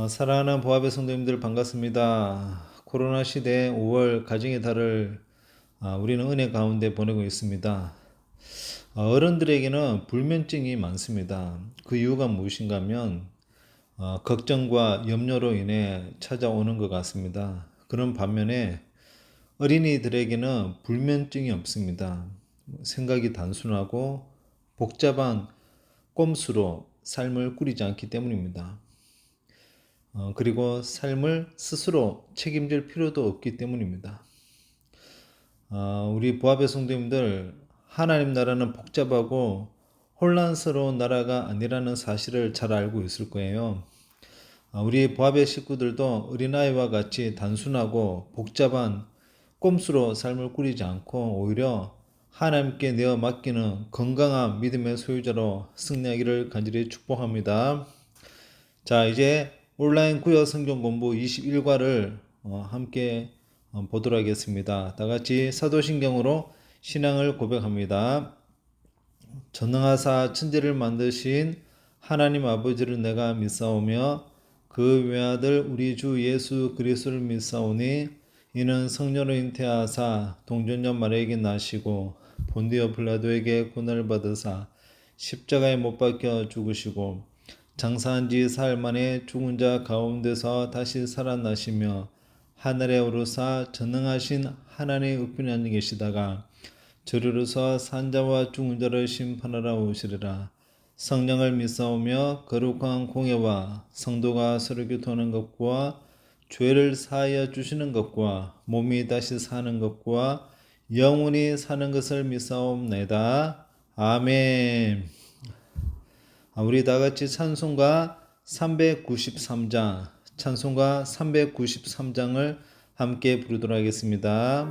사랑하는 보아배 성도님들 반갑습니다. 코로나 시대 5월 가정의 달을 우리는 은혜 가운데 보내고 있습니다. 어른들에게는 불면증이 많습니다. 그 이유가 무엇인가 하면 걱정과 염려로 인해 찾아오는 것 같습니다. 그런 반면에 어린이들에게는 불면증이 없습니다. 생각이 단순하고 복잡한 꼼수로 삶을 꾸리지 않기 때문입니다. 그리고 삶을 스스로 책임질 필요도 없기 때문입니다. 우리 부하배 성도님들, 하나님 나라는 복잡하고 혼란스러운 나라가 아니라는 사실을 잘 알고 있을 거예요. 우리 부하배 식구들도 어린아이와 같이 단순하고 복잡한 꼼수로 삶을 꾸리지 않고 오히려 하나님께 내어 맡기는 건강한 믿음의 소유자로 승리하기를 간절히 축복합니다. 자, 이제 온라인 구약 성경 공부 21과를 함께 보도록 하겠습니다. 다 같이 사도신경으로 신앙을 고백합니다. 전능하사 천지를 만드신 하나님 아버지를 내가 믿사오며 그 외아들 우리 주 예수 그리스도를 믿사오니 이는 성령으로 잉태하사 동정녀 마리아에게 나시고 본디오 빌라도에게 고난을 받으사 십자가에 못 박혀 죽으시고 장사한 지 사흘 만에 죽은 자 가운데서 다시 살아나시며 하늘에 오르사 전능하신 하나님의 우편에 앉아 계시다가 저리로서 산자와 죽은 자를 심판하러 오시리라. 성령을 믿사오며 거룩한 공예와 성도가 서로 교통하는 것과 죄를 사하여 주시는 것과 몸이 다시 사는 것과 영원히 사는 것을 믿사옵나이다. 아멘. 우리 다 같이 찬송가 393장, 찬송가 393장을 함께 부르도록 하겠습니다.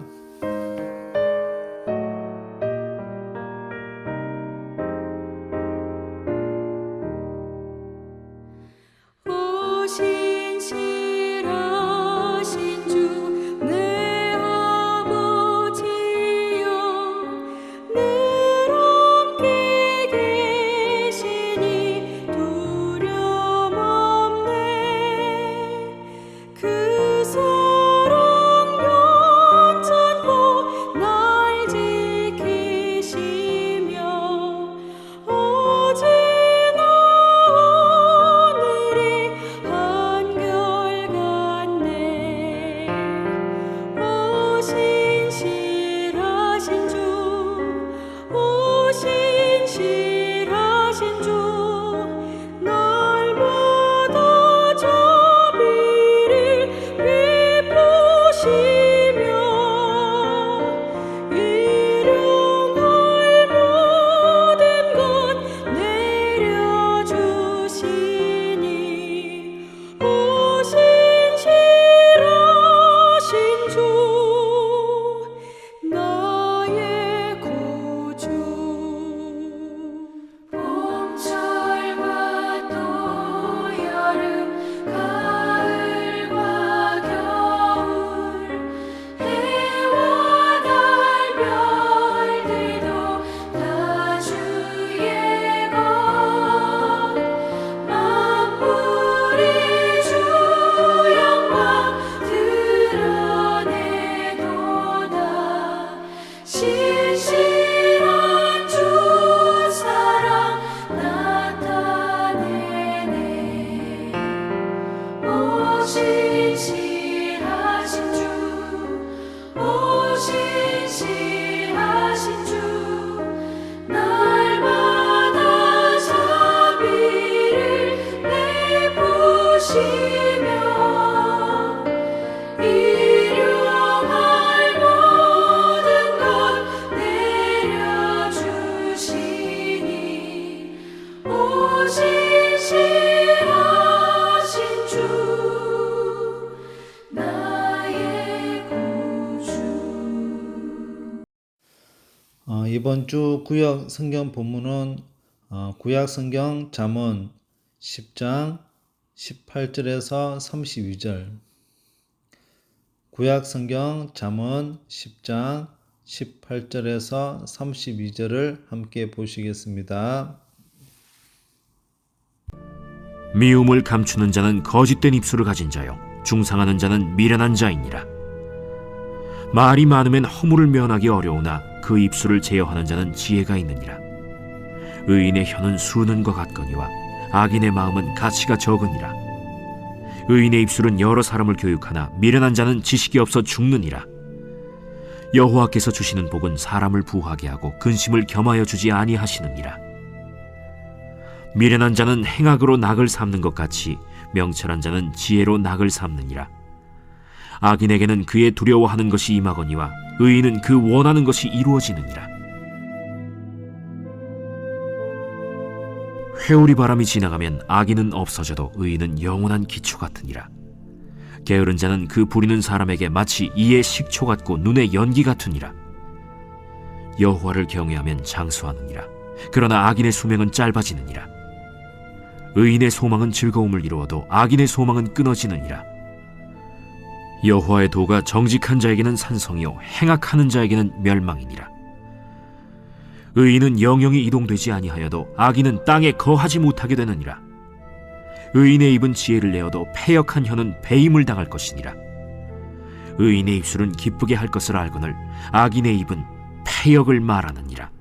이번 주 구약 성경 본문은 구약 성경 잠언 10장 18절에서 32절. 구약 성경 잠언 10장 18절에서 32절을 함께 보시겠습니다. 미움을 감추는 자는 거짓된 입술을 가진 자요 중상하는 자는 미련한 자이니라. 말이 많으면 허물을 면하기 어려우나 그 입술을 제어하는 자는 지혜가 있느니라. 의인의 혀는 수는 것 같거니와 악인의 마음은 가치가 적으니라. 의인의 입술은 여러 사람을 교육하나 미련한 자는 지식이 없어 죽느니라. 여호와께서 주시는 복은 사람을 부하게 하고 근심을 겸하여 주지 아니하시느니라. 미련한 자는 행악으로 낙을 삼는 것 같이 명철한 자는 지혜로 낙을 삼느니라. 악인에게는 그의 두려워하는 것이 임하거니와 의인은 그 원하는 것이 이루어지느니라. 회오리 바람이 지나가면 악인은 없어져도 의인은 영원한 기초 같으니라. 게으른 자는 그 부리는 사람에게 마치 이의 식초 같고 눈의 연기 같으니라. 여호와를 경외하면 장수하느니라. 그러나 악인의 수명은 짧아지느니라. 의인의 소망은 즐거움을 이루어도 악인의 소망은 끊어지느니라. 여호와의 도가 정직한 자에게는 산성이요 행악하는 자에게는 멸망이니라. 의인은 영영이 이동되지 아니하여도 악인은 땅에 거하지 못하게 되느니라. 의인의 입은 지혜를 내어도 패역한 혀는 배임을 당할 것이니라. 의인의 입술은 기쁘게 할 것을 알거늘 악인의 입은 패역을 말하느니라.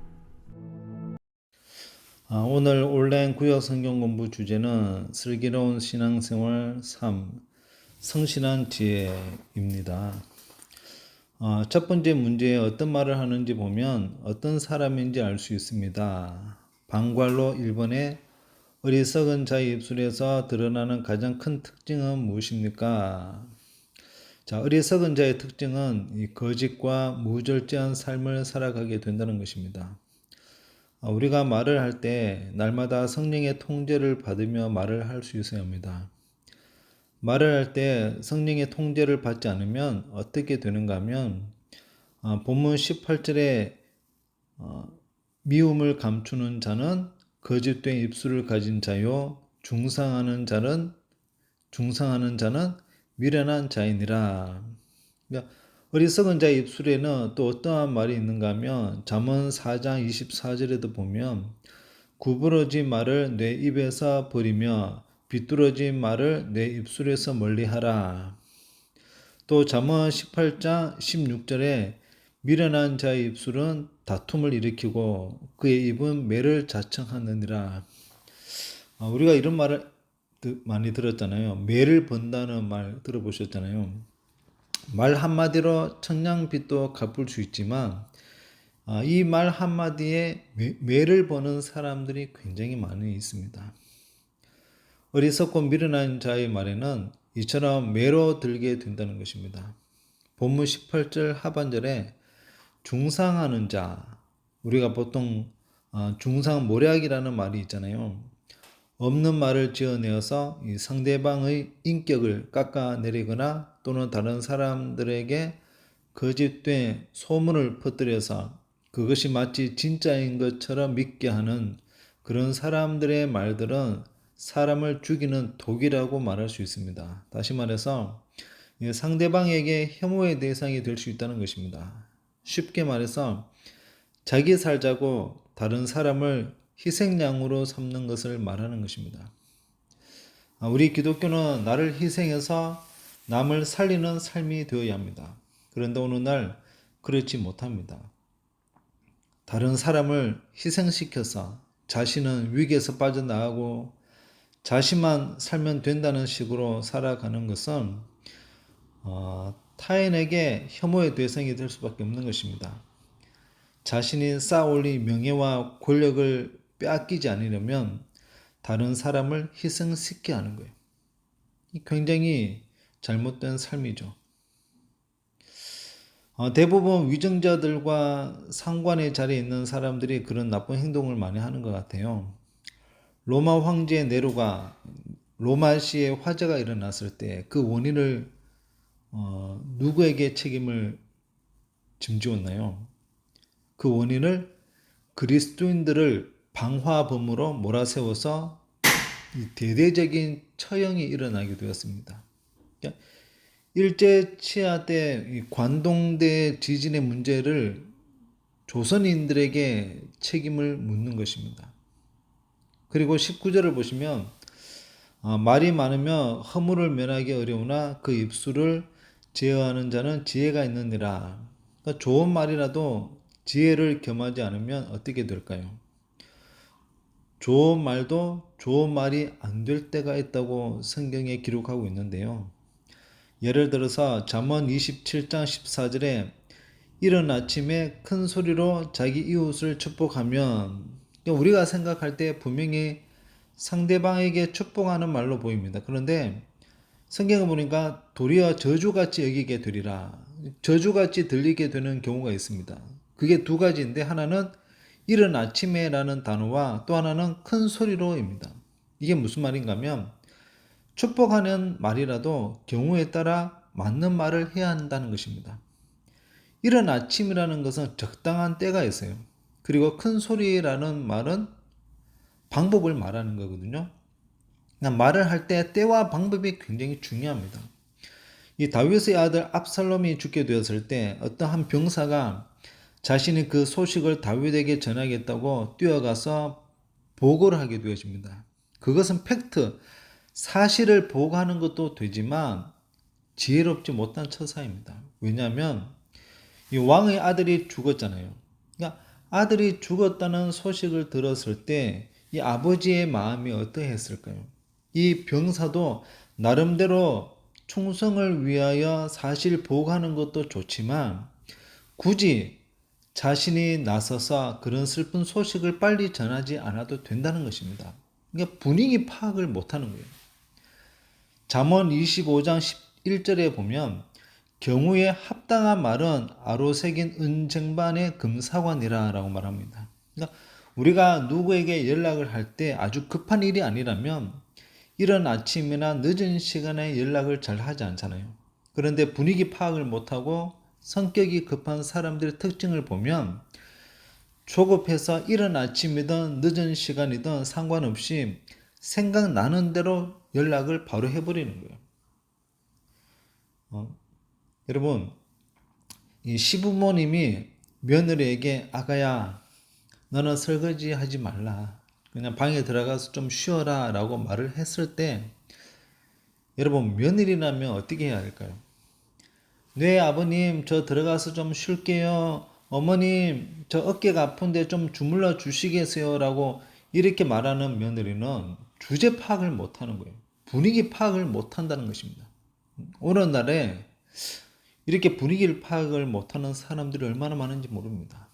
오늘 온라인 구약 성경 공부 주제는 슬기로운 신앙생활 3, 성실한 지혜입니다. 첫 번째 문제에 어떤 말을 하는지 보면 어떤 사람인지 알 수 있습니다. 방괄로 1번에 어리석은 자의 입술에서 드러나는 가장 큰 특징은 무엇입니까? 자, 어리석은 자의 특징은 이 거짓과 무절제한 삶을 살아가게 된다는 것입니다. 우리가 말을 할 때 날마다 성령의 통제를 받으며 말을 할 수 있어야 합니다. 말을 할 때 성령의 통제를 받지 않으면 어떻게 되는가 하면 본문 18절에 미움을 감추는 자는 거짓된 입술을 가진 자요 중상하는 자는 미련한 자이니라. 그러니까 어리석은 자의 입술에는 또 어떠한 말이 있는가 하면 잠언 4장 24절에도 보면 구부러진 말을 내 입에서 버리며 비뚤어진 말을 내 입술에서 멀리하라. 또 잠언 18장 16절에 미련한 자의 입술은 다툼을 일으키고 그의 입은 매를 자청하느니라. 우리가 이런 말을 많이 들었잖아요. 매를 번다는 말 들어보셨잖아요. 말 한마디로 천냥빚도 갚을 수 있지만 이 말 한마디에 매를 버는 사람들이 굉장히 많이 있습니다. 어리석고 미련한 자의 말에는 이처럼 매로 들게 된다는 것입니다. 본문 18절 하반절에 중상하는 자, 우리가 보통 중상모략이라는 말이 있잖아요. 없는 말을 지어내어서 이 상대방의 인격을 깎아내리거나 또는 다른 사람들에게 거짓된 소문을 퍼뜨려서 그것이 마치 진짜인 것처럼 믿게 하는 그런 사람들의 말들은 사람을 죽이는 독이라고 말할 수 있습니다. 다시 말해서 상대방에게 혐오의 대상이 될 수 있다는 것입니다. 쉽게 말해서 자기 살자고 다른 사람을 희생양으로 삼는 것을 말하는 것입니다. 우리 기독교는 나를 희생해서 남을 살리는 삶이 되어야 합니다. 그런데 오늘날 그렇지 못합니다. 다른 사람을 희생시켜서 자신은 위기에서 빠져나가고 자신만 살면 된다는 식으로 살아가는 것은 타인에게 혐오의 대상이 될 수밖에 없는 것입니다. 자신이 쌓아올린 명예와 권력을 빼앗기지 않으려면 다른 사람을 희생시켜야 하는 거예요. 굉장히 잘못된 삶이죠. 대부분 위정자들과 상관의 자리에 있는 사람들이 그런 나쁜 행동을 많이 하는 것 같아요. 로마 황제 네로가 로마시에 화재가 일어났을 때 그 원인을 누구에게 책임을 짐지었나요? 그 원인을 그리스도인들을 방화범으로 몰아세워서 대대적인 처형이 일어나게 되었습니다. 일제 치하 때 관동대 지진의 문제를 조선인들에게 책임을 묻는 것입니다. 그리고 19절을 보시면 말이 많으면 허물을 면하기 어려우나 그 입술을 제어하는 자는 지혜가 있느니라. 그러니까 좋은 말이라도 지혜를 겸하지 않으면 어떻게 될까요? 좋은 말도 좋은 말이 안 될 때가 있다고 성경에 기록하고 있는데요. 예를 들어서 잠언 27장 14절에 이른 아침에 큰 소리로 자기 이웃을 축복하면, 우리가 생각할 때 분명히 상대방에게 축복하는 말로 보입니다. 그런데 성경을 보니까 도리어 저주같이 여기게 되리라, 저주같이 들리게 되는 경우가 있습니다. 그게 두 가지인데, 하나는 이른 아침에라는 단어와 또 하나는 큰 소리로입니다. 이게 무슨 말인가 하면, 축복하는 말이라도 경우에 따라 맞는 말을 해야 한다는 것입니다. 이른 아침이라는 것은 적당한 때가 있어요. 그리고 큰 소리라는 말은 방법을 말하는 거거든요. 그러니까 말을 할 때 때와 방법이 굉장히 중요합니다. 이 다윗의 아들 압살롬이 죽게 되었을 때 어떤 한 병사가 자신이 그 소식을 다윗에게 전하겠다고 뛰어가서 보고를 하게 되어집니다. 그것은 팩트, 사실을 보고하는 것도 되지만 지혜롭지 못한 처사입니다. 왜냐하면 이 왕의 아들이 죽었잖아요. 그러니까 아들이 죽었다는 소식을 들었을 때 이 아버지의 마음이 어떠했을까요? 이 병사도 나름대로 충성을 위하여 사실 보고하는 것도 좋지만 굳이 자신이 나서서 그런 슬픈 소식을 빨리 전하지 않아도 된다는 것입니다. 그러니까 분위기 파악을 못하는 거예요. 잠언 25장 11절에 보면 경우에 합당한 말은 아로새긴 은쟁반의 금사관이라 라고 말합니다. 그러니까 우리가 누구에게 연락을 할 때 아주 급한 일이 아니라면 이른 아침이나 늦은 시간에 연락을 잘 하지 않잖아요. 그런데 분위기 파악을 못하고 성격이 급한 사람들의 특징을 보면 조급해서 이른 아침이든 늦은 시간이든 상관없이 생각나는 대로 연락을 바로 해버리는 거예요. 여러분, 이 시부모님이 며느리에게 아가야, 너는 설거지 하지 말라, 그냥 방에 들어가서 좀 쉬어라 라고 말을 했을 때 여러분, 며느리라면 어떻게 해야 할까요? 네, 아버님, 저 들어가서 좀 쉴게요. 어머님, 저 어깨가 아픈데 좀 주물러 주시겠어요? 라고 이렇게 말하는 며느리는 주제 파악을 못하는 거예요. 분위기 파악을 못한다는 것입니다. 오늘날에 이렇게 분위기를 파악을 못하는 사람들이 얼마나 많은지 모릅니다.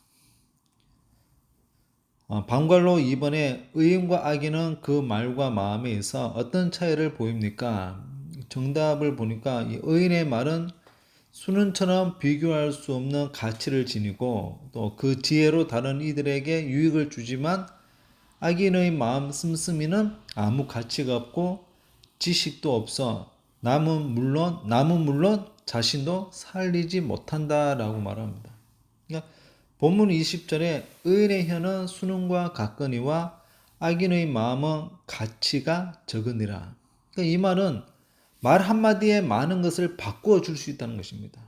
방갈로 2번에 의인과 악인은 그 말과 마음에 있어 어떤 차이를 보입니까? 정답을 보니까 이 의인의 말은 수능처럼 비교할 수 없는 가치를 지니고 또 그 지혜로 다른 이들에게 유익을 주지만 악인의 마음 씀씀이는 아무 가치가 없고 지식도 없어 남은 물론 자신도 살리지 못한다라고 말합니다. 그러니까 본문 20절에 의인의 혀는 수능과 같거니와 악인의 마음은 가치가 적으니라. 그러니까 이 말은 말 한마디에 많은 것을 바꾸어 줄 수 있다는 것입니다.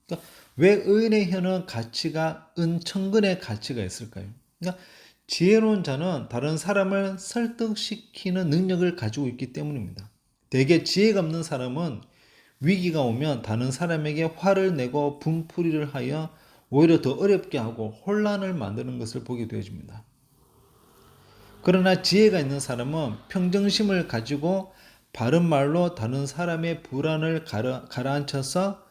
그러니까 왜 의인의 혀는 가치가 은천근의 가치가 있을까요? 그러니까 지혜로운 자는 다른 사람을 설득시키는 능력을 가지고 있기 때문입니다. 대개 지혜가 없는 사람은 위기가 오면 다른 사람에게 화를 내고 분풀이를 하여 오히려 더 어렵게 하고 혼란을 만드는 것을 보게 되어집니다. 그러나 지혜가 있는 사람은 평정심을 가지고 바른 말로 다른 사람의 불안을 가라앉혀서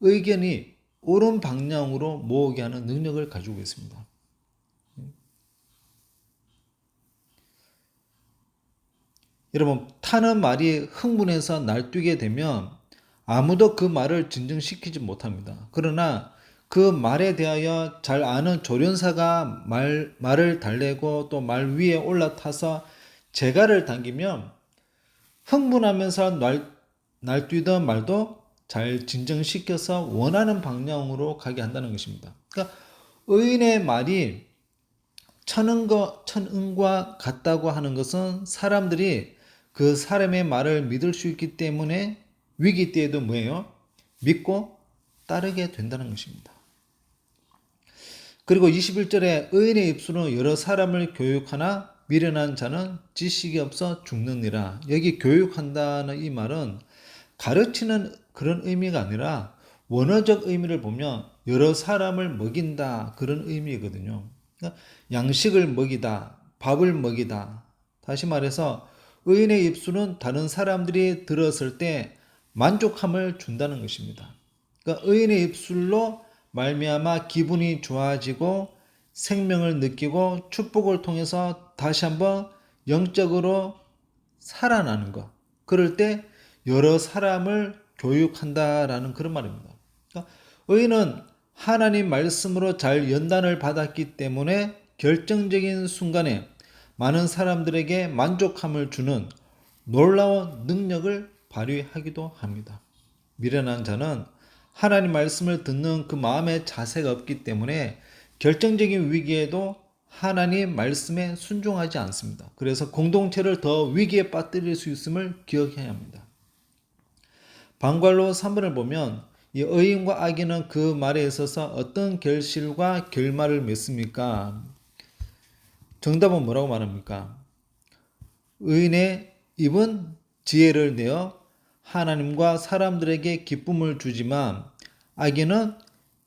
의견이 옳은 방향으로 모으게 하는 능력을 가지고 있습니다. 여러분, 타는 말이 흥분해서 날뛰게 되면 아무도 그 말을 진정시키지 못합니다. 그러나 그 말에 대하여 잘 아는 조련사가 말을 달래고 또 말 위에 올라타서 재갈을 당기면 흥분하면서 날뛰던 말도 잘 진정시켜서 원하는 방향으로 가게 한다는 것입니다. 그러니까 의인의 말이 천은과 같다고 하는 것은 사람들이 그 사람의 말을 믿을 수 있기 때문에 위기 때에도 뭐예요? 믿고 따르게 된다는 것입니다. 그리고 21절에 의인의 입술은 여러 사람을 교육하나 미련한 자는 지식이 없어 죽느니라. 여기 교육한다는 이 말은 가르치는 그런 의미가 아니라 원어적 의미를 보면 여러 사람을 먹인다 그런 의미거든요. 그러니까 양식을 먹이다, 밥을 먹이다. 다시 말해서 의인의 입술은 다른 사람들이 들었을 때 만족함을 준다는 것입니다. 그러니까 의인의 입술로 말미암아 기분이 좋아지고 생명을 느끼고 축복을 통해서 다시 한번 영적으로 살아나는 것. 그럴 때 여러 사람을 교육한다라는 그런 말입니다. 그러니까 의인은 하나님 말씀으로 잘 연단을 받았기 때문에 결정적인 순간에 많은 사람들에게 만족함을 주는 놀라운 능력을 발휘하기도 합니다. 미련한 자는 하나님 말씀을 듣는 그 마음의 자세가 없기 때문에 결정적인 위기에도 하나님 말씀에 순종하지 않습니다. 그래서 공동체를 더 위기에 빠뜨릴 수 있음을 기억해야 합니다. 방관로 3번을 보면 이 의인과 악인은 그 말에 있어서 어떤 결실과 결말을 맺습니까? 정답은 뭐라고 말합니까? 의인의 입은 지혜를 내어 하나님과 사람들에게 기쁨을 주지만 악인은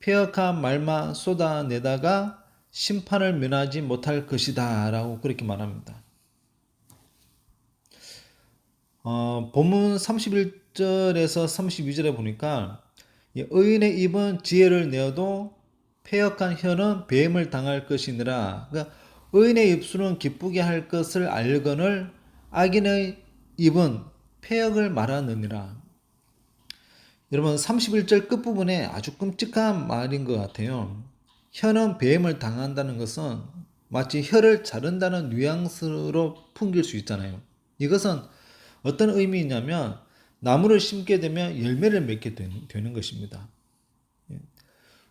폐역한 말만 쏟아내다가 심판을 면하지 못할 것이다 라고 그렇게 말합니다. 본문 31절에서 32절에 보니까 의인의 입은 지혜를 내어도 패역한 혀는 배임을 당할 것이니라. 그러니까 의인의 입술은 기쁘게 할 것을 알거늘 악인의 입은 패역을 말하느니라. 여러분 31절 끝부분에 아주 끔찍한 말인 것 같아요. 혀는 배임을 당한다는 것은 마치 혀를 자른다는 뉘앙스로 풍길 수 있잖아요. 이것은 어떤 의미냐면 나무를 심게 되면 열매를 맺게 되는 것입니다.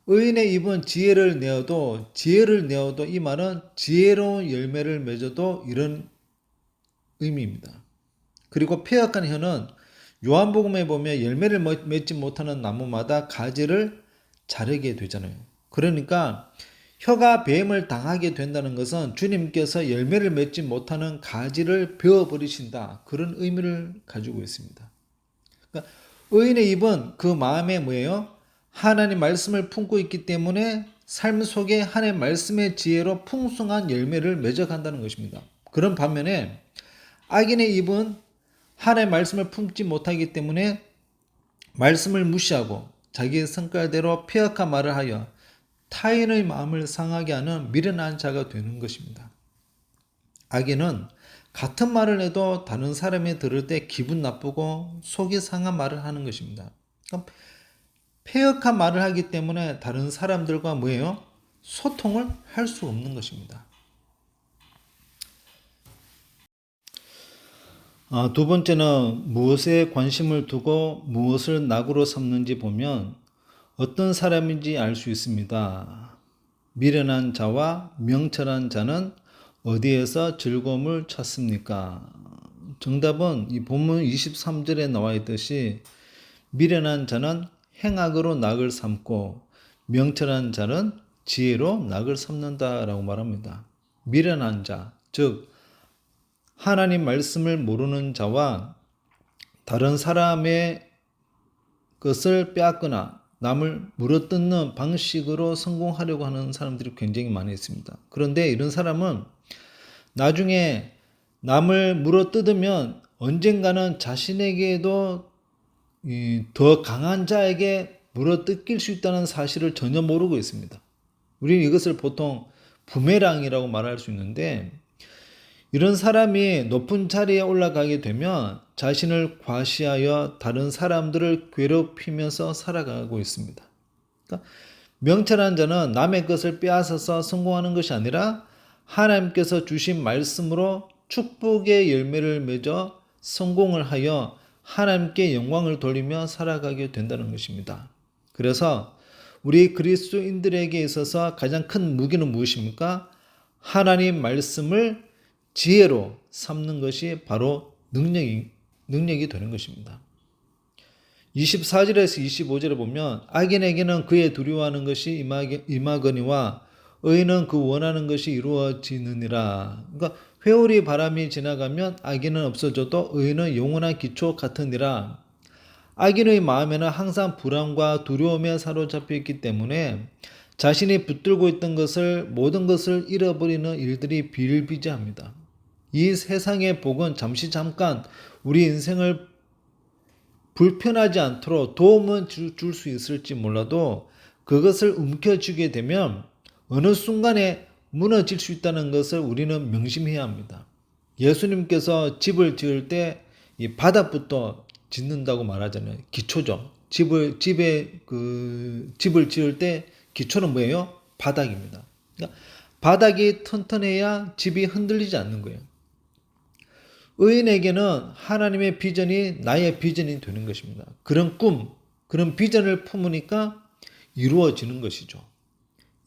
의인의 입은 지혜를 내어도 이 말은 지혜로운 열매를 맺어도 이런 의미입니다. 그리고 폐역한 혀는 요한복음에 보면 열매를 맺지 못하는 나무마다 가지를 자르게 되잖아요. 그러니까 혀가 배임을 당하게 된다는 것은 주님께서 열매를 맺지 못하는 가지를 베어버리신다. 그런 의미를 가지고 있습니다. 그러니까 의인의 입은 그 마음에 뭐예요? 하나님 말씀을 품고 있기 때문에 삶 속에 하나님 말씀의 지혜로 풍성한 열매를 맺어간다는 것입니다. 그런 반면에 악인의 입은 하나님 말씀을 품지 못하기 때문에 말씀을 무시하고 자기의 성깔대로 폐역한 말을 하여 타인의 마음을 상하게 하는 미련한 자가 되는 것입니다. 악인은 같은 말을 해도 다른 사람이 들을 때 기분 나쁘고 속이 상한 말을 하는 것입니다. 그러니까 폐역한 말을 하기 때문에 다른 사람들과 뭐예요? 소통을 할 수 없는 것입니다. 두 번째는 무엇에 관심을 두고 무엇을 낙으로 삼는지 보면 어떤 사람인지 알 수 있습니다. 미련한 자와 명철한 자는 어디에서 즐거움을 찾습니까? 정답은 이 본문 23절에 나와 있듯이 미련한 자는 행악으로 낙을 삼고 명철한 자는 지혜로 낙을 삼는다라고 말합니다. 미련한 자, 즉 하나님 말씀을 모르는 자와 다른 사람의 것을 빼앗거나 남을 물어뜯는 방식으로 성공하려고 하는 사람들이 굉장히 많이 있습니다. 그런데 이런 사람은 나중에 남을 물어뜯으면 언젠가는 자신에게도 더 강한 자에게 물어뜯길 수 있다는 사실을 전혀 모르고 있습니다. 우리는 이것을 보통 부메랑이라고 말할 수 있는데 이런 사람이 높은 자리에 올라가게 되면 자신을 과시하여 다른 사람들을 괴롭히면서 살아가고 있습니다. 그러니까 명철한 자는 남의 것을 빼앗아서 성공하는 것이 아니라 하나님께서 주신 말씀으로 축복의 열매를 맺어 성공을 하여 하나님께 영광을 돌리며 살아가게 된다는 것입니다. 그래서 우리 그리스도인들에게 있어서 가장 큰 무기는 무엇입니까? 하나님 말씀을 지혜로 삼는 것이 바로 능력이 되는 것입니다. 24절에서 25절에 보면 악인에게는 그의 두려워하는 것이 임하거니와 의인은 그 원하는 것이 이루어지느니라. 그러니까 회오리 바람이 지나가면 악인은 없어져도 의인은 영원한 기초 같으니라. 악인의 마음에는 항상 불안과 두려움에 사로잡혀 있기 때문에 자신이 붙들고 있던 모든 것을 잃어버리는 일들이 비일비재합니다. 이 세상의 복은 잠깐 우리 인생을 불편하지 않도록 도움은 줄 수 있을지 몰라도 그것을 움켜쥐게 되면 어느 순간에 무너질 수 있다는 것을 우리는 명심해야 합니다. 예수님께서 집을 지을 때 이 바닥부터 짓는다고 말하잖아요. 기초죠. 집을 지을 때 기초는 뭐예요? 바닥입니다. 그러니까 바닥이 튼튼해야 집이 흔들리지 않는 거예요. 의인에게는 하나님의 비전이 나의 비전이 되는 것입니다. 그런 그런 비전을 품으니까 이루어지는 것이죠.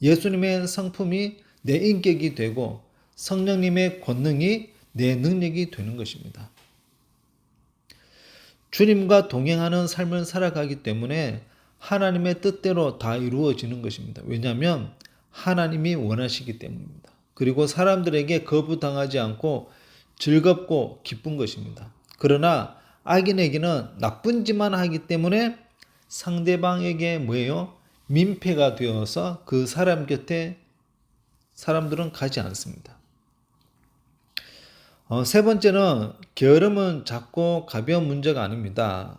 예수님의 성품이 내 인격이 되고 성령님의 권능이 내 능력이 되는 것입니다. 주님과 동행하는 삶을 살아가기 때문에 하나님의 뜻대로 다 이루어지는 것입니다. 왜냐하면 하나님이 원하시기 때문입니다. 그리고 사람들에게 거부당하지 않고 즐겁고 기쁜 것입니다. 그러나 악인에게는 나쁜 짓만 하기 때문에 상대방에게 뭐예요? 민폐가 되어서 그 사람 곁에 사람들은 가지 않습니다. 세 번째는 게으름은 작고 가벼운 문제가 아닙니다.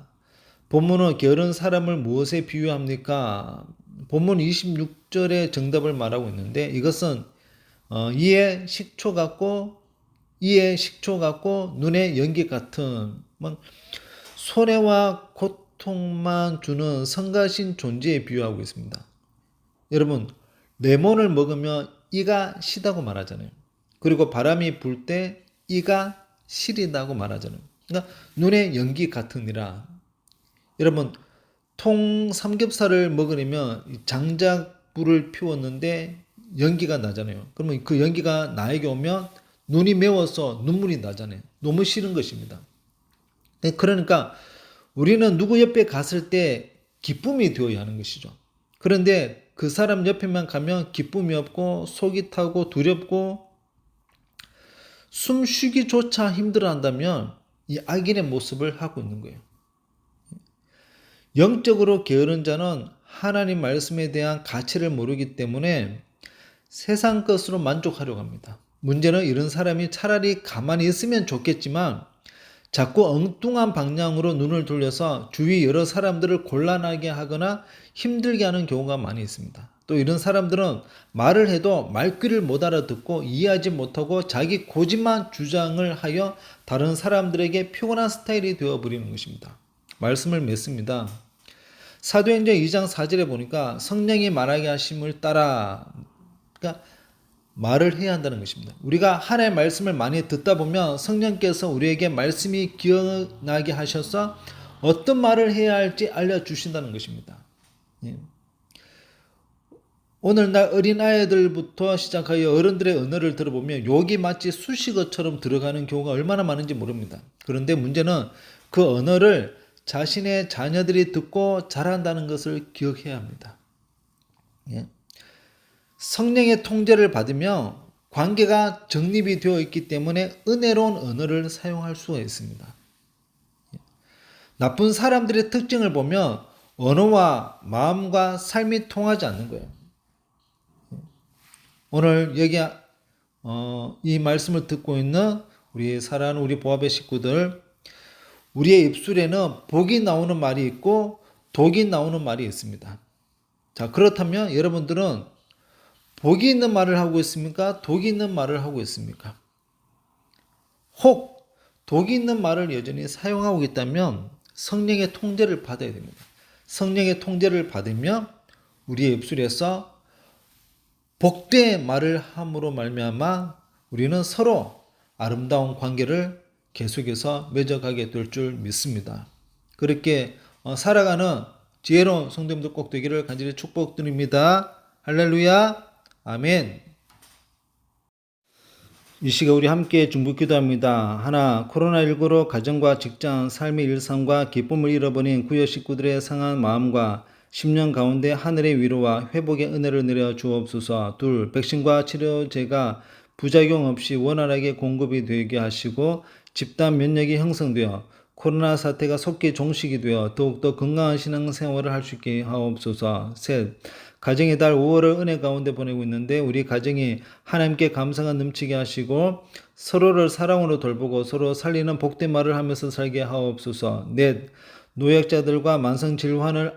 본문은 게으른 사람을 무엇에 비유합니까? 본문 26절의 정답을 말하고 있는데 이것은 이에 식초 같고 눈에 연기 같은 손해와 고통만 주는 성가신 존재에 비유하고 있습니다. 여러분, 레몬을 먹으면 이가 시다고 말하잖아요. 그리고 바람이 불 때 이가 시리다고 말하잖아요. 그러니까 눈에 연기 같으니라. 여러분, 통 삼겹살을 먹으려면 장작 불을 피웠는데 연기가 나잖아요. 그러면 그 연기가 나에게 오면 눈이 매워서 눈물이 나잖아요. 너무 싫은 것입니다. 그러니까 우리는 누구 옆에 갔을 때 기쁨이 되어야 하는 것이죠. 그런데 그 사람 옆에만 가면 기쁨이 없고 속이 타고 두렵고 숨 쉬기조차 힘들어한다면 이 악인의 모습을 하고 있는 거예요. 영적으로 게으른 자는 하나님 말씀에 대한 가치를 모르기 때문에 세상 것으로 만족하려고 합니다. 문제는 이런 사람이 차라리 가만히 있으면 좋겠지만 자꾸 엉뚱한 방향으로 눈을 돌려서 주위 여러 사람들을 곤란하게 하거나 힘들게 하는 경우가 많이 있습니다. 또 이런 사람들은 말을 해도 말귀를 못 알아듣고 이해하지 못하고 자기 고집만 주장을 하여 다른 사람들에게 피곤한 스타일이 되어버리는 것입니다. 말씀을 맺습니다. 사도행전 2장 4절에 보니까 성령이 말하게 하심을 따라 그러니까 말을 해야 한다는 것입니다. 우리가 하나님의 말씀을 많이 듣다 보면 성령께서 우리에게 말씀이 기억나게 하셔서 어떤 말을 해야 할지 알려주신다는 것입니다. 예. 오늘날 어린아이들부터 시작하여 어른들의 언어를 들어보면 욕이 마치 수식어처럼 들어가는 경우가 얼마나 많은지 모릅니다. 그런데 문제는 그 언어를 자신의 자녀들이 듣고 자란다는 것을 기억해야 합니다. 예. 성령의 통제를 받으며 관계가 정립이 되어 있기 때문에 은혜로운 언어를 사용할 수가 있습니다. 나쁜 사람들의 특징을 보면 언어와 마음과 삶이 통하지 않는 거예요. 오늘 여기 이 말씀을 듣고 있는 우리 사랑하는 우리 보아배 식구들, 우리의 입술에는 복이 나오는 말이 있고 독이 나오는 말이 있습니다. 자, 그렇다면 여러분들은 복이 있는 말을 하고 있습니까? 독이 있는 말을 하고 있습니까? 혹 독이 있는 말을 여전히 사용하고 있다면 성령의 통제를 받아야 됩니다. 성령의 통제를 받으면 우리의 입술에서 복된 말을 함으로 말미암아 우리는 서로 아름다운 관계를 계속해서 맺어가게 될 줄 믿습니다. 그렇게 살아가는 지혜로운 성도님들 꼭 되기를 간절히 축복드립니다. 할렐루야, 아멘. 이 시간 우리 함께 중보 기도합니다. 하나, 코로나19로 가정과 직장, 삶의 일상과 기쁨을 잃어버린 구역 식구들의 상한 마음과 10년 가운데 하늘의 위로와 회복의 은혜를 내려 주옵소서. 둘, 백신과 치료제가 부작용 없이 원활하게 공급이 되게 하시고 집단 면역이 형성되어 코로나 사태가 속기 종식이 되어 더욱더 건강한 신앙생활을 할 수 있게 하옵소서. 셋, 가정의 달 5월을 은혜 가운데 보내고 있는데 우리 가정이 하나님께 감사가 넘치게 하시고 서로를 사랑으로 돌보고 서로 살리는 복된 말을 하면서 살게 하옵소서. 넷, 노약자들과 만성 질환을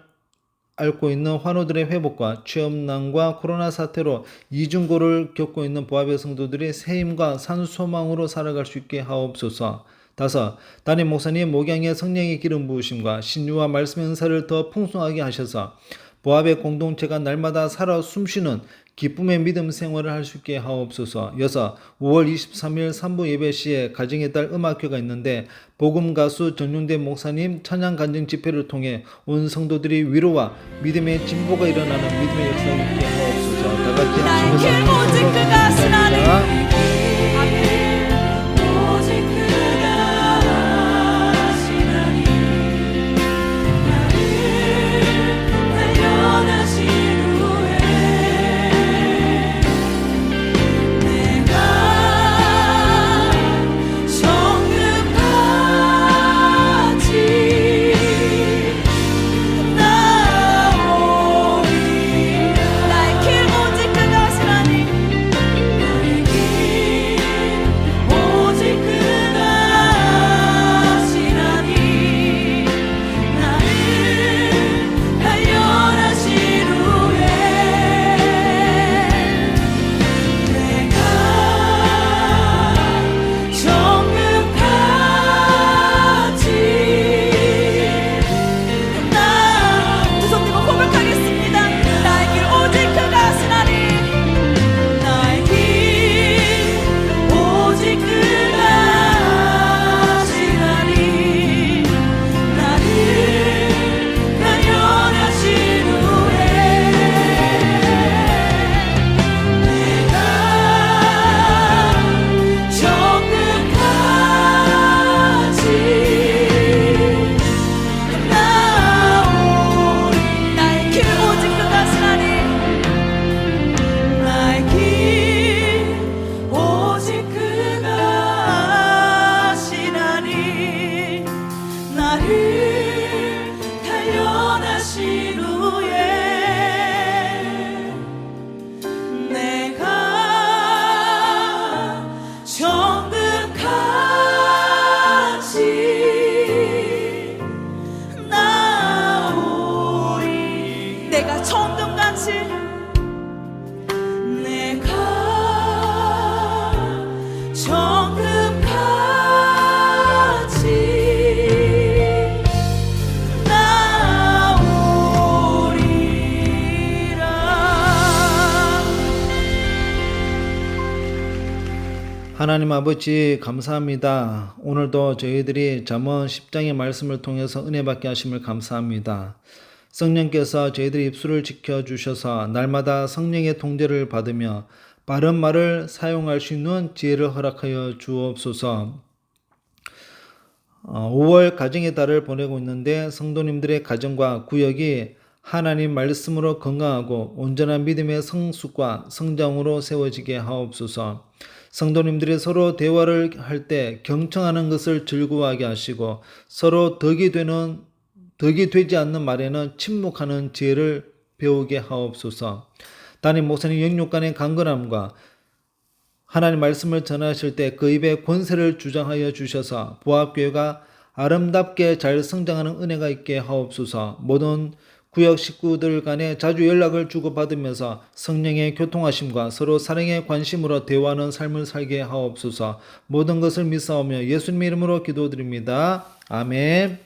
앓고 있는 환우들의 회복과 취업난과 코로나 사태로 이중고를 겪고 있는 부합의 성도들이 새 힘과 산 소망으로 살아갈 수 있게 하옵소서. 다섯, 담임 목사님 목양의 성령의 기름 부으심과 신유와 말씀의 은사를 더 풍성하게 하셔서 부합의 공동체가 날마다 살아 숨쉬는 기쁨의 믿음 생활을 할 수 있게 하옵소서. 여섯, 5월 23일 3부 예배 시에 가정의 달 음악회가 있는데 복음 가수 전용대 목사님 찬양 간증 집회를 통해 온 성도들이 위로와 믿음의 진보가 일어나는 믿음의 역사를 있게 하옵소서. 다 같이 하시면서 오직 그가 하시나니 내가 정금같이 내가 정금같이 나오리라. 하나님 아버지 감사합니다. 오늘도 저희들이 잠언 10장의 말씀을 통해서 은혜 받게 하심을 감사합니다. 성령께서 저희들의 입술을 지켜주셔서 날마다 성령의 통제를 받으며 바른 말을 사용할 수 있는 지혜를 허락하여 주옵소서. 5월 가정의 달을 보내고 있는데 성도님들의 가정과 구역이 하나님 말씀으로 건강하고 온전한 믿음의 성숙과 성장으로 세워지게 하옵소서. 성도님들이 서로 대화를 할 때 경청하는 것을 즐거워하게 하시고 서로 덕이 되지 않는 말에는 침묵하는 지혜를 배우게 하옵소서. 담임 목사님 영육간의 강건함과 하나님 말씀을 전하실 때 그 입에 권세를 주장하여 주셔서 부합교회가 아름답게 잘 성장하는 은혜가 있게 하옵소서. 모든 구역 식구들 간에 자주 연락을 주고받으면서 성령의 교통하심과 서로 사랑의 관심으로 대화하는 삶을 살게 하옵소서. 모든 것을 믿사오며 예수님 이름으로 기도드립니다. 아멘.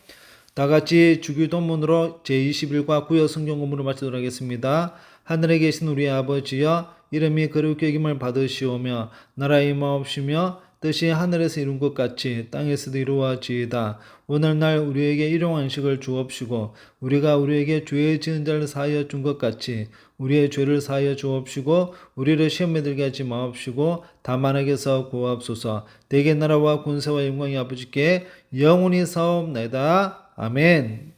다 같이 주기도문으로 제21과 구역 성경 공부를 마치도록 하겠습니다. 하늘에 계신 우리 아버지여, 이름이 거룩히 여김을 받으시오며 나라의 임하옵시며 뜻이 하늘에서 이룬 것 같이 땅에서도 이루어지이다. 오늘날 우리에게 일용할 음식을 주옵시고 우리가 우리에게 죄 지은 자를 사하여 준 것 같이 우리의 죄를 사하여 주옵시고 우리를 시험에 들게 하지 마옵시고 다만 악에서 구하옵소서. 대개 나라와 권세와 영광이 아버지께 영원히 사옵나이다. 아멘.